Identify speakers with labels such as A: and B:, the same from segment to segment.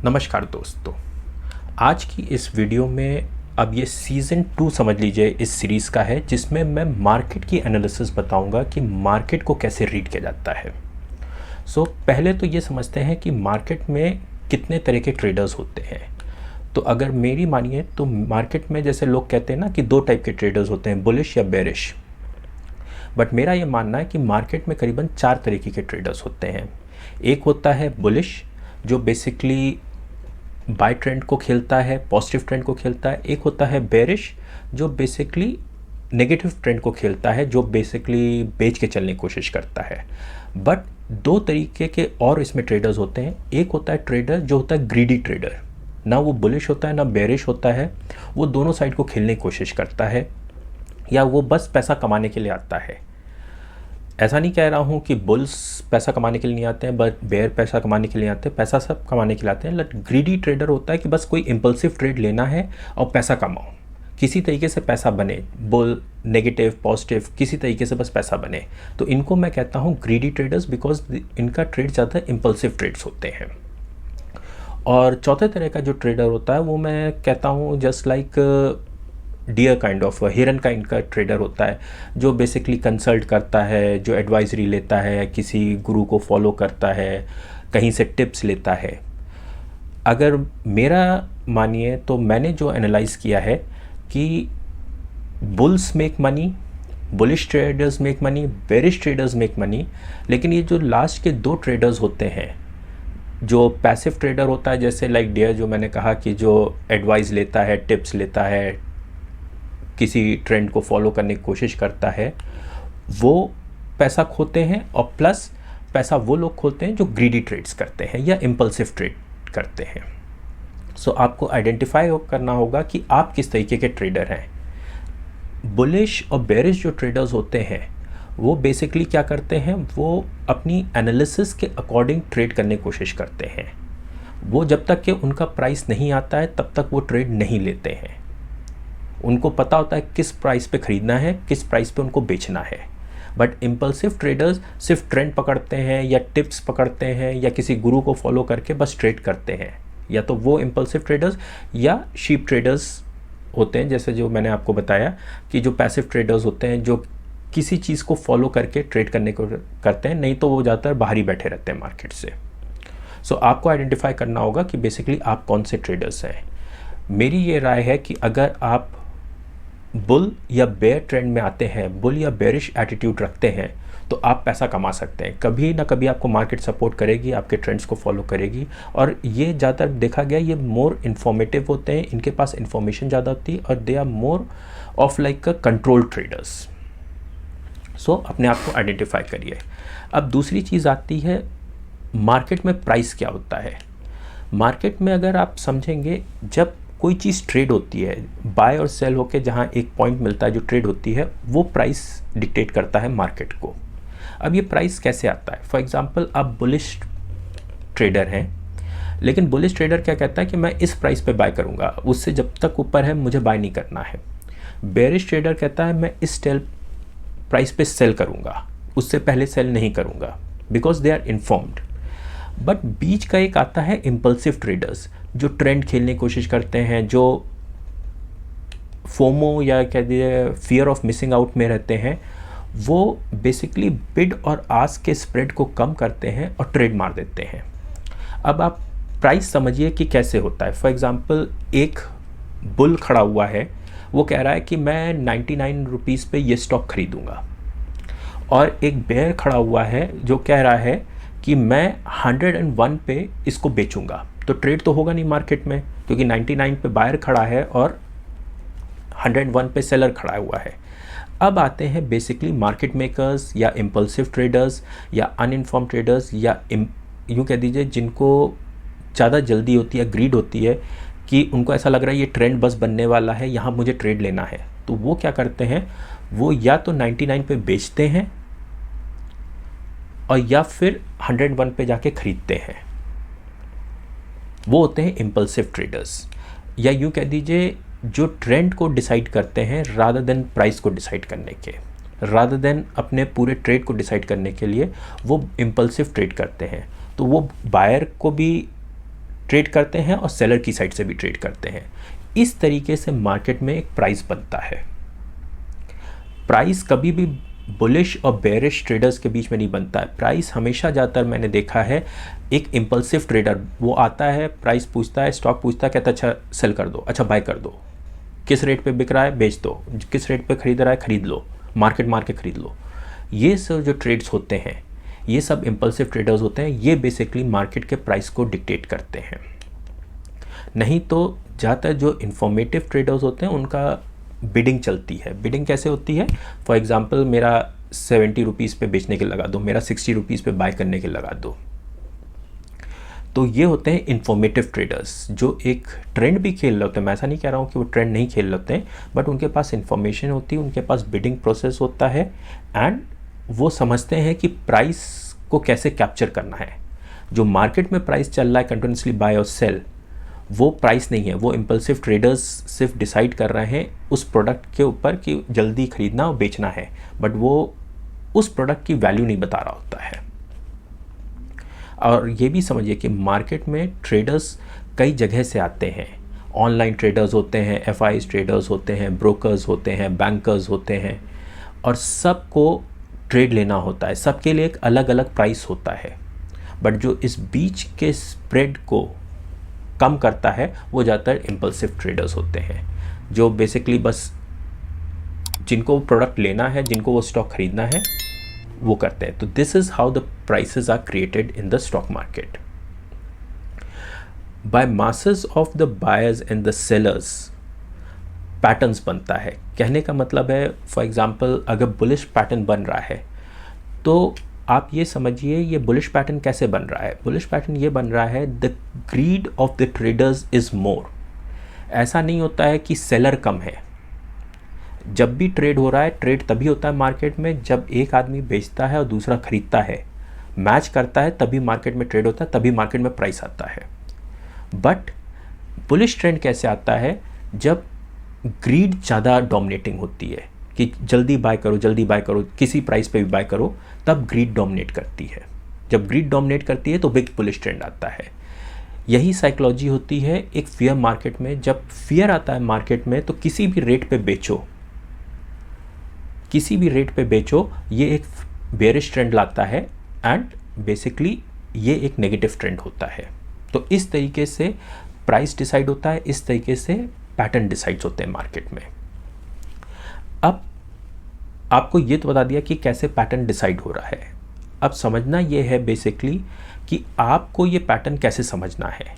A: नमस्कार दोस्तों। आज की इस वीडियो में अब ये सीज़न 2 समझ लीजिए इस सीरीज़ का है, जिसमें मैं मार्केट की एनालिसिस बताऊंगा कि मार्केट को कैसे रीड किया जाता है। पहले तो ये समझते हैं कि मार्केट में कितने तरह के ट्रेडर्स होते हैं। तो अगर मेरी मानिए तो मार्केट में जैसे लोग कहते हैं ना कि दो टाइप के ट्रेडर्स होते हैं, बुलिश या बेरिश। बट मेरा ये मानना है कि मार्केट में करीबन 4 तरीके के ट्रेडर्स होते हैं। एक होता है बुलिश, जो बेसिकली बाय ट्रेंड को खेलता है, पॉजिटिव ट्रेंड को खेलता है। एक होता है बेरिश, जो बेसिकली नेगेटिव ट्रेंड को खेलता है, जो बेसिकली बेच के चलने की कोशिश करता है। बट दो तरीके के और इसमें ट्रेडर्स होते हैं। एक होता है ट्रेडर जो होता है ग्रीडी ट्रेडर, ना वो बुलिश होता है ना बेरिश होता है, वो दोनों साइड को खेलने की कोशिश करता है, या वो बस पैसा कमाने के लिए आता है। ऐसा नहीं कह रहा हूँ कि बुल्स पैसा कमाने के लिए नहीं आते हैं, बट बेयर पैसा कमाने के लिए आते हैं। पैसा सब कमाने के लिए आते हैं। बट ग्रीडी ट्रेडर होता है कि बस कोई इम्पल्सिव ट्रेड लेना है और पैसा कमाओ, किसी तरीके से पैसा बने, बुल नेगेटिव पॉजिटिव किसी तरीके से बस पैसा बने। तो इनको मैं कहता हूँ ग्रीडी ट्रेडर्स, बिकॉज इनका ट्रेड ज़्यादा इम्पल्सिव ट्रेड्स होते हैं। और चौथे तरह का जो ट्रेडर होता है वो मैं कहता हूँ just like deer kind of हिरन काइंड का ट्रेडर होता है, जो बेसिकली कंसल्ट करता है, जो एडवाइजरी लेता है, किसी गुरु को फॉलो करता है, कहीं से टिप्स लेता है। अगर मेरा मानिए तो मैंने जो एनालाइज किया है कि bulls make money, bullish traders make money, bearish traders make money. लेकिन ये जो लास्ट के दो ट्रेडर्स होते हैं, जो पैसिव ट्रेडर होता है जैसे लाइक डियर, जो मैंने कहा कि जो एडवाइस लेता है, टिप्स लेता है, किसी ट्रेंड को फॉलो करने की कोशिश करता है, वो पैसा खोते हैं। और प्लस पैसा वो लोग खोते हैं जो ग्रीडी ट्रेड्स करते हैं या इम्पल्सिव ट्रेड करते हैं। आपको आइडेंटिफाई करना होगा कि आप किस तरीके के ट्रेडर हैं। बुलिश और बेरिश जो ट्रेडर्स होते हैं वो बेसिकली क्या करते हैं, वो अपनी एनालिसिस के अकॉर्डिंग ट्रेड करने की कोशिश करते हैं। वो जब तक कि उनका प्राइस नहीं आता है तब तक वो ट्रेड नहीं लेते हैं। उनको पता होता है किस प्राइस पे ख़रीदना है, किस प्राइस पे उनको बेचना है। बट इम्पल्सिव ट्रेडर्स सिर्फ ट्रेंड पकड़ते हैं या टिप्स पकड़ते हैं या किसी गुरु को फॉलो करके बस ट्रेड करते हैं। या तो वो इम्पल्सिव ट्रेडर्स या शीप ट्रेडर्स होते हैं, जैसे जो मैंने आपको बताया कि जो पैसिव ट्रेडर्स होते हैं, जो किसी चीज़ को फॉलो करके ट्रेड करने को करते हैं, नहीं तो वो ज़्यादातर बाहर ही बैठे रहते हैं मार्केट से। आपको आइडेंटिफाई करना होगा कि बेसिकली आप कौन से ट्रेडर्स हैं। मेरी ये राय है कि अगर आप बुल या बेयर ट्रेंड में आते हैं, बुल या बेरिश एटीट्यूड रखते हैं, तो आप पैसा कमा सकते हैं। कभी ना कभी आपको मार्केट सपोर्ट करेगी, आपके ट्रेंड्स को फॉलो करेगी। और ये ज़्यादातर देखा गया, ये मोर इन्फॉर्मेटिव होते हैं, इनके पास इन्फॉर्मेशन ज़्यादा होती है, और they are more of like control traders. अपने आप को आइडेंटिफाई करिए। अब दूसरी चीज़ आती है मार्केट में प्राइस क्या होता है। मार्केट में अगर आप समझेंगे, जब कोई चीज़ ट्रेड होती है, बाय और सेल होके जहाँ एक पॉइंट मिलता है, जो ट्रेड होती है, वो प्राइस डिक्टेट करता है मार्केट को। अब ये प्राइस कैसे आता है? फॉर एग्जांपल, आप बुलिश ट्रेडर हैं, लेकिन बुलिश ट्रेडर क्या कहता है कि मैं इस प्राइस पे बाय करूँगा, उससे जब तक ऊपर है मुझे बाय नहीं करना है। बेरिश ट्रेडर कहता है मैं इस प्राइस पे सेल करूँगा, उससे पहले सेल नहीं करूँगा, because they are informed. But बीच का एक आता है इम्पल्सिव ट्रेडर्स, जो ट्रेंड खेलने की कोशिश करते हैं, जो फोमो या कह दीजिए फियर ऑफ मिसिंग आउट में रहते हैं। वो बेसिकली बिड और आस्क के स्प्रेड को कम करते हैं और ट्रेड मार देते हैं। अब आप प्राइस समझिए कि कैसे होता है। फॉर एग्जांपल, एक बुल खड़ा हुआ है, वो कह रहा है कि मैं 99 रुपीज़ पे ये स्टॉक खरीदूँगा, और एक बेयर खड़ा हुआ है जो कह रहा है कि मैं 101 पे इसको बेचूंगा। तो ट्रेड तो होगा नहीं मार्केट में, क्योंकि 99 पे बायर खड़ा है और 101 पे सेलर खड़ा हुआ है। अब आते हैं बेसिकली मार्केट मेकर्स या इम्पल्सिव ट्रेडर्स या अनइन्फॉर्म ट्रेडर्स, या यूँ कह दीजिए जिनको ज़्यादा जल्दी होती है, ग्रीड होती है, कि उनको ऐसा लग रहा है ये ट्रेंड बस बनने वाला है, यहाँ मुझे ट्रेड लेना है। तो वो क्या करते हैं, वो या तो 99 पे बेचते हैं और या फिर 101 पे जाके ख़रीदते हैं। वो होते हैं इम्पल्सिव ट्रेडर्स, या यूँ कह दीजिए जो ट्रेंड को डिसाइड करते हैं रादर देन प्राइस को डिसाइड करने के, रादर देन अपने पूरे ट्रेड को डिसाइड करने के लिए वो इम्पल्सिव ट्रेड करते हैं। तो वो बायर को भी ट्रेड करते हैं और सेलर की साइड से भी ट्रेड करते हैं। इस तरीके से मार्केट में एक प्राइस बनता है। प्राइस कभी भी बुलिश और बेरिश ट्रेडर्स के बीच में नहीं बनता है। प्राइस हमेशा ज़्यादातर मैंने देखा है, एक इम्पल्सिव ट्रेडर वो आता है, प्राइस पूछता है, स्टॉक पूछता है, कहता है अच्छा सेल कर दो, अच्छा बाय कर दो, किस रेट पे बिक रहा है बेच दो, किस रेट पे खरीद रहा है खरीद लो, मार्केट मार के खरीद लो। ये सब जो ट्रेड्स होते हैं ये सब इम्पल्सिव ट्रेडर्स होते हैं। ये बेसिकली मार्केट के प्राइस को डिक्टेट करते हैं। नहीं तो ज़्यादातर जो इंफॉर्मेटिव ट्रेडर्स होते हैं उनका बिडिंग चलती है। बिडिंग कैसे होती है? फॉर एग्जांपल मेरा 70 रुपीज़ पे बेचने के लगा दो, मेरा 60 रुपीज़ पे बाय करने के लगा दो। तो ये होते हैं इंफॉर्मेटिव ट्रेडर्स जो एक ट्रेंड भी खेल रहे होते हैं। मैं ऐसा नहीं कह रहा हूँ कि वो ट्रेंड नहीं खेल रहे होते हैं, बट उनके पास इंफॉर्मेशन होती है, उनके पास बिडिंग प्रोसेस होता है एंड वो समझते हैं कि प्राइस को कैसे कैप्चर करना है। जो मार्केट में प्राइस चल रहा है कंटिन्यूसली बाय और सेल, वो प्राइस नहीं है, वो इम्पल्सिव ट्रेडर्स सिर्फ डिसाइड कर रहे हैं उस प्रोडक्ट के ऊपर कि जल्दी खरीदना और बेचना है, बट वो उस प्रोडक्ट की वैल्यू नहीं बता रहा होता है। और ये भी समझिए कि मार्केट में ट्रेडर्स कई जगह से आते हैं। ऑनलाइन ट्रेडर्स होते हैं, एफआईज ट्रेडर्स होते हैं, ब्रोकर्स होते हैं, बैंकर्स होते हैं, और सबको ट्रेड लेना होता है। सबके लिए एक अलग अलग प्राइस होता है, बट जो इस बीच के स्प्रेड को कम करता है वो ज़्यादातर इम्पल्सिव ट्रेडर्स होते हैं, जो बेसिकली बस जिनको वो प्रोडक्ट लेना है, जिनको वो स्टॉक खरीदना है, वो करते हैं। तो this is how the prices are created in the stock market by masses of the buyers and the sellers. Patterns बनता है, कहने का मतलब है फॉर एग्जांपल अगर बुलिश पैटर्न बन रहा है तो आप ये समझिए ये बुलिश पैटर्न कैसे बन रहा है। बुलिश पैटर्न ये बन रहा है the greed of the traders is more. ऐसा नहीं होता है कि सेलर कम है। जब भी ट्रेड हो रहा है, ट्रेड तभी होता है मार्केट में जब एक आदमी बेचता है और दूसरा खरीदता है, मैच करता है, तभी मार्केट में ट्रेड होता है, तभी मार्केट में प्राइस आता है। बट बुलिश ट्रेंड कैसे आता है? जब ग्रीड ज़्यादा डोमिनेटिंग होती है कि जल्दी बाय करो, जल्दी बाय करो, किसी प्राइस पे भी बाय करो, तब ग्रीड डोमिनेट करती है। जब ग्रीड डोमिनेट करती है तो बिग बुलिश ट्रेंड आता है। यही साइकोलॉजी होती है एक फियर मार्केट में। जब फियर आता है मार्केट में तो किसी भी रेट पे बेचो, किसी भी रेट पे बेचो, ये एक बेरिश ट्रेंड लाता है एंड बेसिकली ये एक नेगेटिव ट्रेंड होता है। तो इस तरीके से प्राइस डिसाइड होता है, इस तरीके से पैटर्न डिसाइड्स होते हैं मार्केट में। अब आपको ये तो बता दिया कि कैसे पैटर्न डिसाइड हो रहा है। अब समझना ये है बेसिकली कि आपको ये पैटर्न कैसे समझना है,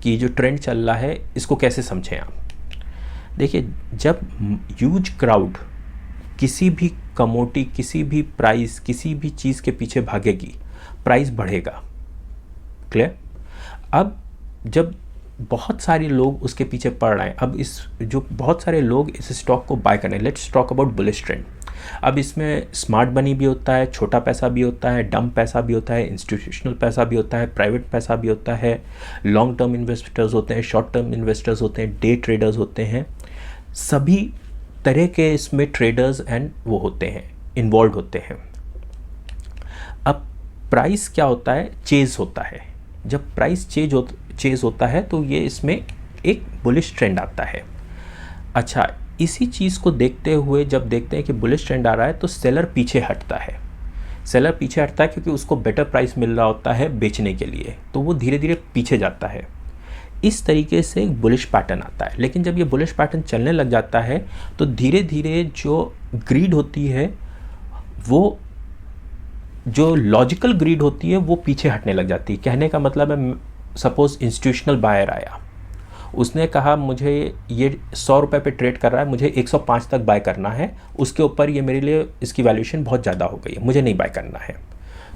A: कि जो ट्रेंड चल रहा है इसको कैसे समझें आप। देखिए, जब ह्यूज क्राउड किसी भी कमोडिटी, किसी भी प्राइस, किसी भी चीज़ के पीछे भागेगी, प्राइस बढ़ेगा। क्लियर? अब जब बहुत सारे लोग उसके पीछे पड़ रहे हैं, अब इस जो बहुत सारे लोग इस स्टॉक को बाय करने, let's talk about bullish trend. अब इसमें स्मार्ट मनी भी होता है, छोटा पैसा भी होता है, डम पैसा भी होता है, इंस्टीट्यूशनल पैसा भी होता है, प्राइवेट पैसा भी होता है, लॉन्ग टर्म इन्वेस्टर्स होते हैं, शॉर्ट टर्म इन्वेस्टर्स होते हैं, डे ट्रेडर्स होते हैं। सभी तरह के इसमें ट्रेडर्स एंड वो होते हैं, इन्वॉल्व होते हैं। अब प्राइस क्या होता है? चेज होता है। जब प्राइस चेज होता है तो ये इसमें एक बुलिश ट्रेंड आता है। अच्छा, इसी चीज़ को देखते हुए जब देखते हैं कि बुलिश ट्रेंड आ रहा है तो सेलर पीछे हटता है। सेलर पीछे हटता है क्योंकि उसको बेटर प्राइस मिल रहा होता है बेचने के लिए, तो वो धीरे धीरे पीछे जाता है। इस तरीके से एक बुलिश पैटर्न आता है। लेकिन जब ये बुलिश पैटर्न चलने लग जाता है तो धीरे धीरे जो ग्रीड होती है, वो जो लॉजिकल ग्रीड होती है वो पीछे हटने लग जाती है। कहने का मतलब है, सपोज इंस्टीट्यूशनल बायर आया, उसने कहा मुझे ये 100 रुपये पे ट्रेड कर रहा है, मुझे 105 तक बाय करना है, उसके ऊपर ये मेरे लिए इसकी वैल्यूएशन बहुत ज़्यादा हो गई है, मुझे नहीं बाय करना है।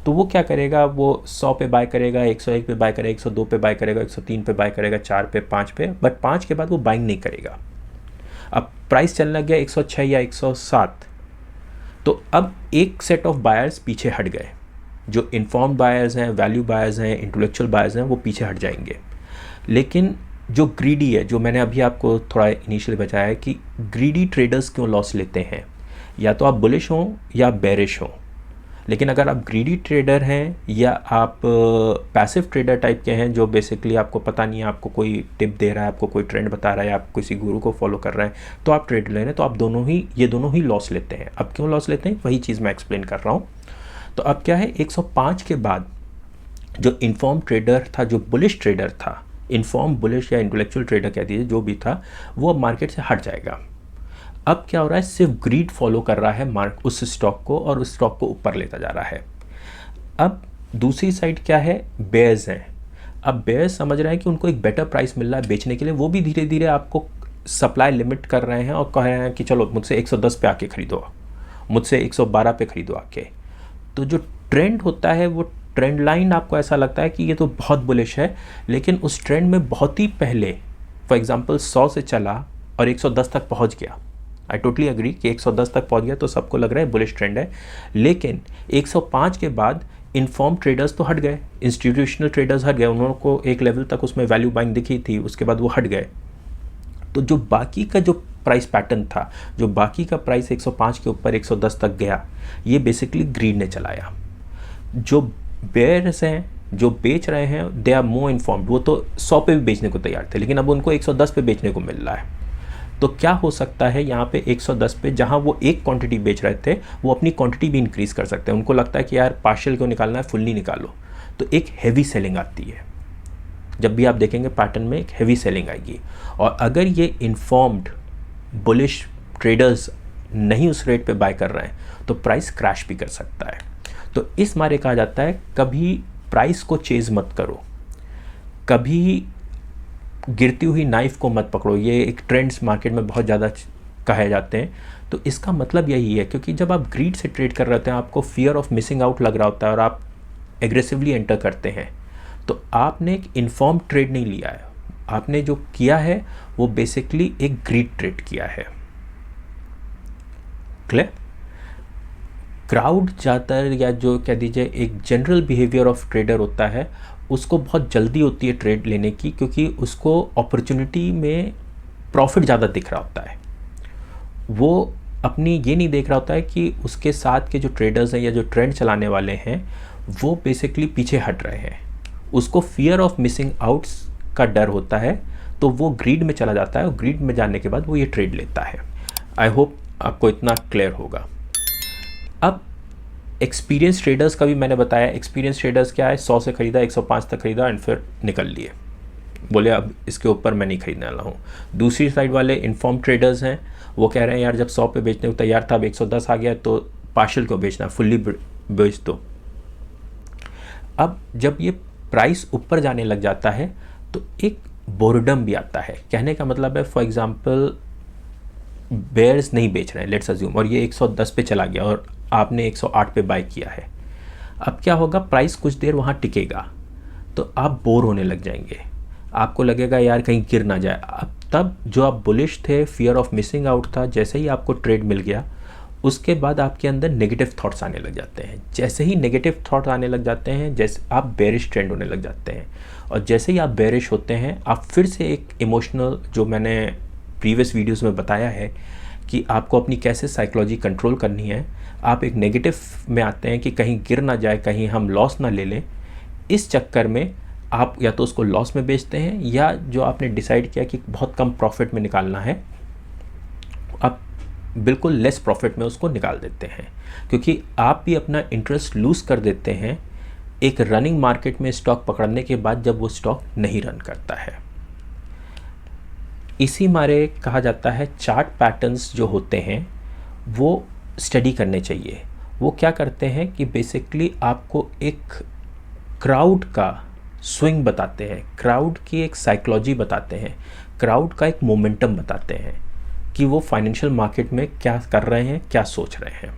A: तो वो क्या करेगा? वो 100 पे बाय करेगा, 101 पे बाय करेगा, 102 पे बाय करेगा, 103 पे बाय करेगा, 4 पे, 5 पे, बट 5 के बाद वो बाइंग नहीं करेगा। अब प्राइस चलने लग गया 106 या 107, तो अब एक सेट ऑफ बायर्स पीछे हट गए। जो इन्फॉर्म्ड बायर्स हैं, वैल्यू बायर्स हैं, इंटेलेक्चुअल बायर्स हैं, वो पीछे हट जाएंगे। लेकिन जो ग्रीडी है, जो मैंने अभी आपको थोड़ा इनिशियली बताया है कि ग्रीडी ट्रेडर्स क्यों लॉस लेते हैं, या तो आप बुलिश हों या बेरिश हों, लेकिन अगर आप ग्रीडी ट्रेडर हैं या आप पैसिव ट्रेडर टाइप के हैं जो बेसिकली आपको पता नहीं है, आपको कोई टिप दे रहा है, आपको कोई ट्रेंड बता रहा है, आप किसी गुरु को फॉलो कर रहे हैं, तो आप ट्रेड ले रहे हैं, तो आप ये दोनों ही लॉस लेते हैं। अब क्यों लॉस लेते हैं, वही चीज़ मैं एक्सप्लेन कर रहा हूँ। तो अब क्या है, 105 के बाद जो इन्फॉर्म ट्रेडर था, जो बुलिश ट्रेडर था, इन्फॉर्म बुलिश या इंटेलेक्चुअल ट्रेडर कह दीजिए, जो भी था, वो अब मार्केट से हट जाएगा। अब क्या हो रहा है, सिर्फ ग्रीड फॉलो कर रहा है उस स्टॉक को, और उस स्टॉक को ऊपर लेता जा रहा है। अब दूसरी साइड क्या है, बेयर्स हैं। अब बेयर्स समझ रहे हैं कि उनको एक बेटर प्राइस मिल रहा है बेचने के लिए, वो भी धीरे धीरे आपको सप्लाई लिमिट कर रहे हैं और कह रहे हैं कि चलो मुझसे 110 पे आके ख़रीदो, मुझसे 112 पे ख़रीदो आके। तो जो ट्रेंड होता है, वो ट्रेंड लाइन आपको ऐसा लगता है कि ये तो बहुत बुलिश है, लेकिन उस ट्रेंड में बहुत ही पहले, फॉर एग्जांपल 100 से चला और 110 तक पहुंच गया। आई टोटली एग्री कि 110 तक पहुंच गया तो सबको लग रहा है बुलिश ट्रेंड है, लेकिन 105 के बाद इन्फॉर्म ट्रेडर्स तो हट गए, इंस्टीट्यूशनल ट्रेडर्स हट गए, उन्होंने को एक लेवल तक उसमें वैल्यू बाइंग दिखी थी, उसके बाद वो हट गए। तो जो बाकी का जो प्राइस पैटर्न था, जो बाकी का प्राइस 105 के ऊपर 110 तक गया, ये बेसिकली ग्रीड ने चलाया। जो बेयर्स हैं, जो बेच रहे हैं, दे आर मोर इन्फॉर्म्ड। वो तो 100 पे भी बेचने को तैयार थे, लेकिन अब उनको 110 पे बेचने को मिल रहा है। तो क्या हो सकता है, यहाँ पे 110 पे जहाँ वो एक क्वांटिटी बेच रहे थे, वो अपनी क्वांटिटी भी इंक्रीज़ कर सकते हैं। उनको लगता है कि यार पार्शियल को निकालना है, फुल्ली निकालो, तो एक हैवी सेलिंग आती है। जब भी आप देखेंगे पैटर्न में एक हैवी सेलिंग आएगी, और अगर ये इन्फॉर्म्ड बुलिश ट्रेडर्स नहीं उस रेट पे बाय कर रहे हैं तो प्राइस क्रैश भी कर सकता है। तो इस मारे कहा जाता है कभी प्राइस को चेज़ मत करो, कभी गिरती हुई नाइफ को मत पकड़ो। ये एक ट्रेंड्स मार्केट में बहुत ज़्यादा कहे जाते हैं। तो इसका मतलब यही है, क्योंकि जब आप ग्रीड से ट्रेड कर रहे होते हैं, आपको फियर ऑफ मिसिंग आउट लग रहा होता है और आप एग्रेसिवली एंटर करते हैं, तो आपने एक इन्फॉर्म ट्रेड नहीं लिया है, आपने जो किया है वो बेसिकली एक ग्रीड ट्रेड किया है। क्लियर? क्राउड ज़्यादातर, या जो कह दीजिए एक जनरल बिहेवियर ऑफ ट्रेडर होता है, उसको बहुत जल्दी होती है ट्रेड लेने की, क्योंकि उसको अपॉर्चुनिटी में प्रॉफिट ज़्यादा दिख रहा होता है। वो अपनी ये नहीं देख रहा होता है कि उसके साथ के जो ट्रेडर्स हैं या जो ट्रेंड चलाने वाले हैं वो बेसिकली पीछे हट रहे हैं। उसको फियर ऑफ मिसिंग आउट्स का डर होता है, तो वो ग्रीड में चला जाता है, और ग्रीड में जाने के बाद वो ये ट्रेड लेता है। आई होप आपको इतना क्लियर होगा। अब एक्सपीरियंस ट्रेडर्स का भी मैंने बताया। एक्सपीरियंस ट्रेडर्स क्या है, 100 से ख़रीदा, 105 तक ख़रीदा एंड फिर निकल लिए, बोले अब इसके ऊपर मैं नहीं खरीदने वाला हूँ। दूसरी साइड वाले इन्फॉर्म ट्रेडर्स हैं, वो कह रहे हैं यार जब 100 पे बेचने को तैयार था, अब 110 आ गया तो पार्शियल को बेचना, फुल्ली बेच दो। अब जब ये प्राइस ऊपर जाने लग जाता है तो एक बोर्डम भी आता है। कहने का मतलब है, फॉर एग्जांपल बेयर्स नहीं बेच रहे हैं, लेट्स अज्यूम, और ये 110 पे चला गया और आपने 108 पे बाय किया है। अब क्या होगा, प्राइस कुछ देर वहाँ टिकेगा तो आप बोर होने लग जाएंगे, आपको लगेगा यार कहीं गिर ना जाए। अब तब जो आप बुलिश थे, फियर ऑफ मिसिंग आउट था, जैसे ही आपको ट्रेड मिल गया उसके बाद आपके अंदर नेगेटिव थॉट्स आने लग जाते हैं। जैसे ही नेगेटिव थॉट्स आने लग जाते हैं, जैसे आप बेरिश ट्रेंड होने लग जाते हैं, और जैसे ही आप बेरिश होते हैं आप फिर से एक इमोशनल, जो मैंने प्रीवियस वीडियोस में बताया है कि आपको अपनी कैसे साइकोलॉजी कंट्रोल करनी है, आप एक नेगेटिव में आते हैं कि कहीं गिर ना जाए, कहीं हम लॉस ना ले लें। इस चक्कर में आप या तो उसको लॉस में बेचते हैं, या जो आपने डिसाइड किया कि बहुत कम प्रॉफिट में निकालना है, आप बिल्कुल लेस प्रॉफिट में उसको निकाल देते हैं, क्योंकि आप भी अपना इंटरेस्ट लूज़ कर देते हैं एक रनिंग मार्केट में स्टॉक पकड़ने के बाद, जब वो स्टॉक नहीं रन करता है। इसी मारे कहा जाता है चार्ट पैटर्न्स जो होते हैं वो स्टडी करने चाहिए। वो क्या करते हैं कि बेसिकली आपको एक क्राउड का स्विंग बताते हैं, क्राउड की एक साइकोलॉजी बताते हैं, क्राउड का एक मोमेंटम बताते हैं कि वो फाइनेंशियल मार्केट में क्या कर रहे हैं, क्या सोच रहे हैं।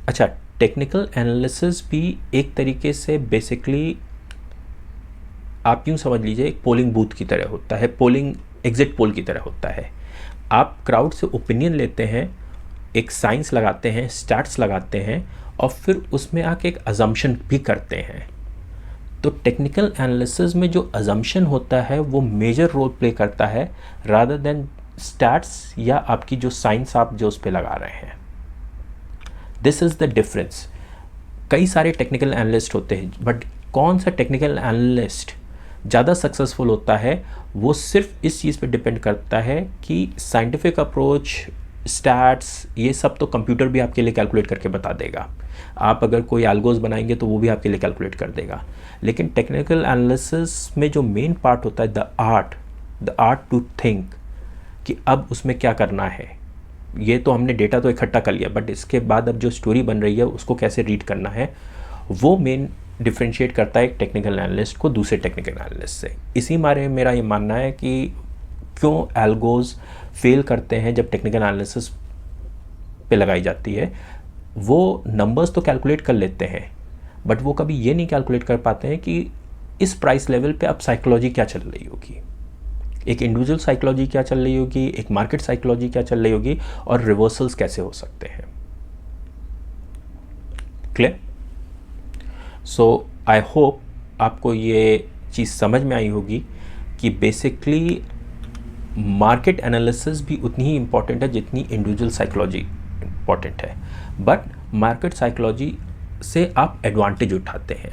A: अच्छा, टेक्निकल एनालिसिस भी एक तरीके से बेसिकली आप यूँ समझ लीजिए एक पोलिंग बूथ की तरह होता है, पोलिंग एग्जिट पोल की तरह होता है। आप क्राउड से ओपिनियन लेते हैं, एक साइंस लगाते हैं, स्टैट्स लगाते हैं, और फिर उसमें आके एक अजम्पशन भी करते हैं। तो टेक्निकल एनालिसिस में जो अजम्पशन होता है वो मेजर रोल प्ले करता है, रादर देन स्टैट्स या आपकी जो साइंस आप जो उस पर लगा रहे हैं। This is the difference. कई सारे टेक्निकल एनालिस्ट होते हैं, बट कौन सा टेक्निकल एनालिस्ट ज़्यादा सक्सेसफुल होता है वो सिर्फ इस चीज़ पे डिपेंड करता है कि साइंटिफिक अप्रोच, स्टैट्स, ये सब तो कंप्यूटर भी आपके लिए कैलकुलेट करके बता देगा। आप अगर कोई एल्गोस बनाएंगे तो वो भी आपके लिए कैलकुलेट कर देगा। लेकिन टेक्निकल एनालिसिस में जो मेन पार्ट होता है, द आर्ट टू थिंक, कि अब उसमें क्या करना है। ये तो हमने डेटा तो इकट्ठा कर लिया, बट इसके बाद अब जो स्टोरी बन रही है उसको कैसे रीड करना है, वो मेन डिफ्रेंशिएट करता है एक टेक्निकल एनालिस्ट को दूसरे टेक्निकल एनालिस्ट से। इसी मारे मेरा ये मानना है कि क्यों एल्गोज फेल करते हैं जब टेक्निकल एनालिसिस पे लगाई जाती है। वो नंबर्स तो कैलकुलेट कर लेते हैं, बट वो कभी ये नहीं कैलकुलेट कर पाते हैं कि इस प्राइस लेवल पे अब साइकोलॉजी क्या चल रही होगी, एक इंडिविजुअल साइकोलॉजी क्या चल रही होगी, एक मार्केट साइकोलॉजी क्या चल रही होगी, और रिवर्सल्स कैसे हो सकते हैं। क्लियर? सो आई होप आपको ये चीज़ समझ में आई होगी कि बेसिकली मार्केट एनालिसिस भी उतनी ही इम्पॉर्टेंट है जितनी इंडिविजुअल साइकोलॉजी इम्पॉर्टेंट है, बट मार्केट साइकोलॉजी से आप एडवांटेज उठाते हैं।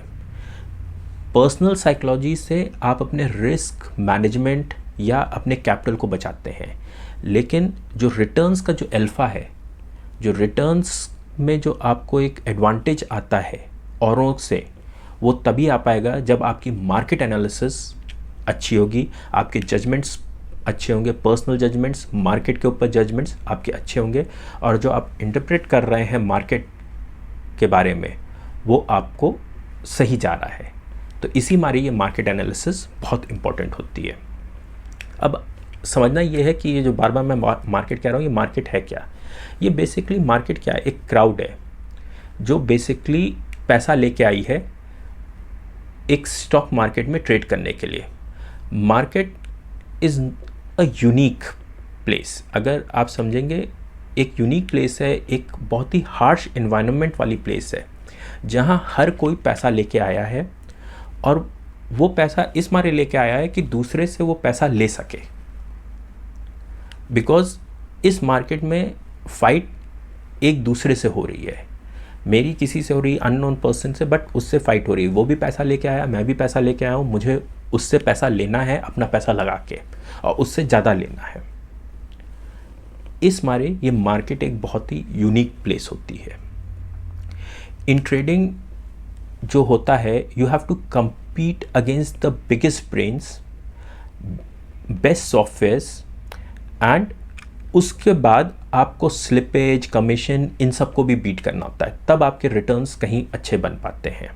A: पर्सनल साइकोलॉजी से आप अपने रिस्क मैनेजमेंट या अपने कैपिटल को बचाते हैं। लेकिन जो रिटर्न्स का जो अल्फा है, जो रिटर्न्स में जो आपको एक एडवांटेज आता है औरों से, वो तभी आ पाएगा जब आपकी मार्केट एनालिसिस अच्छी होगी, आपके जजमेंट्स अच्छे होंगे, पर्सनल जजमेंट्स, मार्केट के ऊपर जजमेंट्स आपके अच्छे होंगे, और जो आप इंटरप्रेट कर रहे हैं मार्केट के बारे में वो आपको सही जा रहा है। तो इसी मारे ये मार्केट एनालिसिस बहुत इंपॉर्टेंट होती है। अब समझना ये है कि ये जो बार बार मैं मार्केट कह रहा हूँ, ये मार्केट है क्या। ये बेसिकली मार्केट क्या है, एक क्राउड है जो बेसिकली पैसा लेके आई है एक स्टॉक मार्केट में ट्रेड करने के लिए। Market is a unique place. अगर आप समझेंगे, एक यूनिक प्लेस है, एक बहुत ही हार्श इन्वायरमेंट वाली प्लेस है जहाँ हर कोई पैसा लेके आया है, और वो पैसा इस मारे लेके आया है कि दूसरे से वो पैसा ले सके। बिकॉज इस मार्केट में फाइट एक दूसरे से हो रही है, मेरी किसी से हो रही, अननोन पर्सन से, बट उससे फाइट हो रही है। वो भी पैसा लेके आया, मैं भी पैसा लेके आया हूँ, मुझे उससे पैसा लेना है अपना पैसा लगा के, और उससे ज़्यादा लेना है। इस मारे ये मार्केट एक बहुत ही यूनिक प्लेस होती है। इन ट्रेडिंग जो होता है, you have to compete against the biggest brains, best softwares, and उसके बाद आपको स्लिपेज, कमीशन, इन सबको भी बीट करना होता है, तब आपके रिटर्न्स कहीं अच्छे बन पाते हैं।